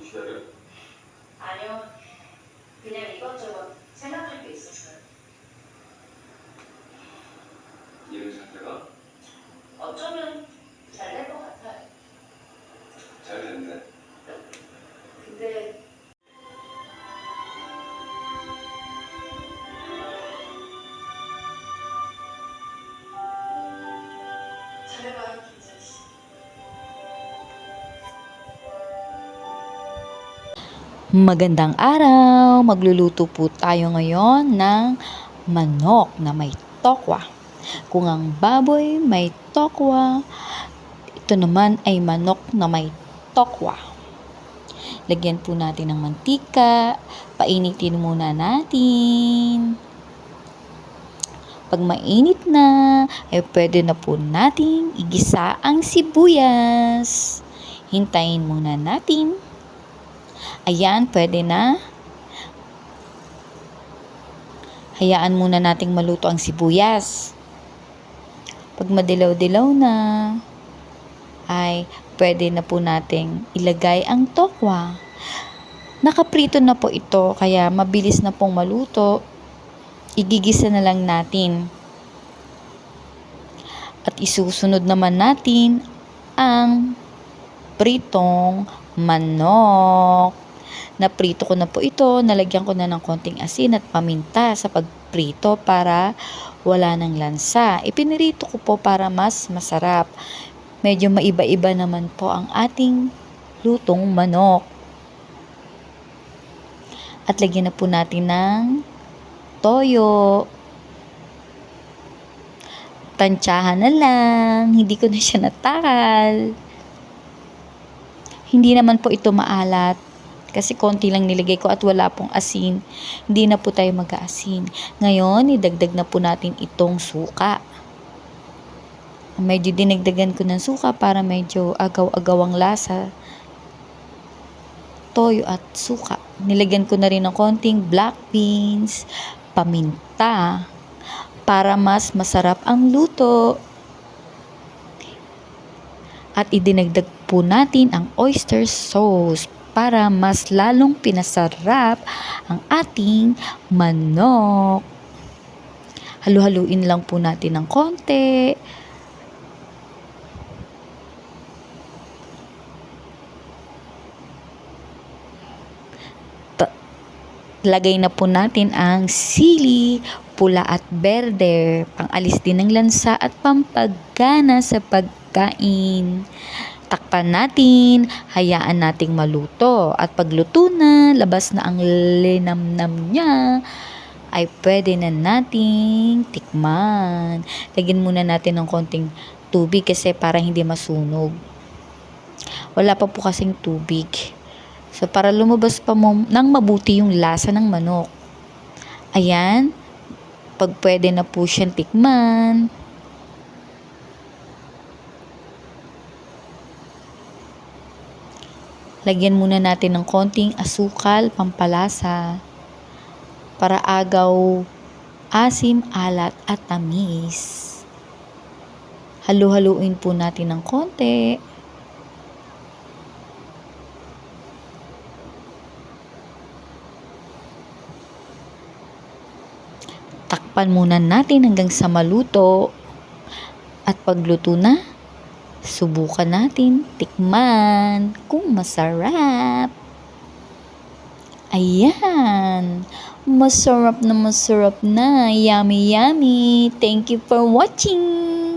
기다려? 아니요. 그냥 이것저것 생각할 게 있었어요. 일은 잘 돼가? 어쩌면 잘 될 것 같아요. 잘 됐네. 근데 잘해봐요, 김재현 씨. Magandang araw! Magluluto po tayo ngayon ng manok na may tokwa. Kung ang baboy may tokwa, ito naman ay manok na may tokwa. Lagyan po natin ng mantika, painitin muna natin. Pag mainit na, ay pwede na po nating igisa ang sibuyas. Hintayin muna natin. Ayan, pwede na. Hayaan muna nating maluto ang sibuyas. Pag madilaw-dilaw na, ay pwede na po nating ilagay ang tokwa. Nakaprito na po ito, kaya mabilis na pong maluto. Igigisa na lang natin. At isusunod naman natin ang pritong manok. Naprito ko na po ito, nalagyan ko na ng konting asin at paminta sa pagprito para wala ng lansa. Ipinirito ko po para mas masarap. Medyo maiba-iba naman po ang ating lutong manok. At lagyan na po natin ng toyo. Tansyahan na lang, hindi ko na siya natakal. Hindi naman po ito maalat. Kasi konti lang nilagay ko at wala pong asin. Hindi na po tayo mag-aasin. Ngayon, idagdag na po natin itong suka. Medyo dinagdagan ko ng suka para medyo agaw-agaw ang lasa. Toyo at suka. Nilagyan ko na rin ng konting black beans, paminta, para mas masarap ang luto. At idinagdag po natin ang oyster sauce para mas lalong pinasarap ang ating manok. Halu-haluin lang po natin ng konti. Lagay na po natin ang sili, pula at berde, pang-alis din ng lansa at pampagana sa pagkain. Takpan natin, hayaan nating maluto. At pagluto na, labas na ang linamnam niya, ay pwede na nating tikman. Lagyan muna natin ng konting tubig kasi para hindi masunog. Wala pa po kasing tubig. So, para lumabas pa ng mabuti yung lasa ng manok. Ayan, pag pwede na po siyang tikman. Lagyan muna natin ng konting asukal, pampalasa, para agaw, asim, alat, at tamis. Halu-haluin po natin ng konti. Takpan muna natin hanggang sa maluto. At pagluto na, subukan natin, tikman kung masarap. Ayan, masarap na, yummy yummy. Thank you for watching.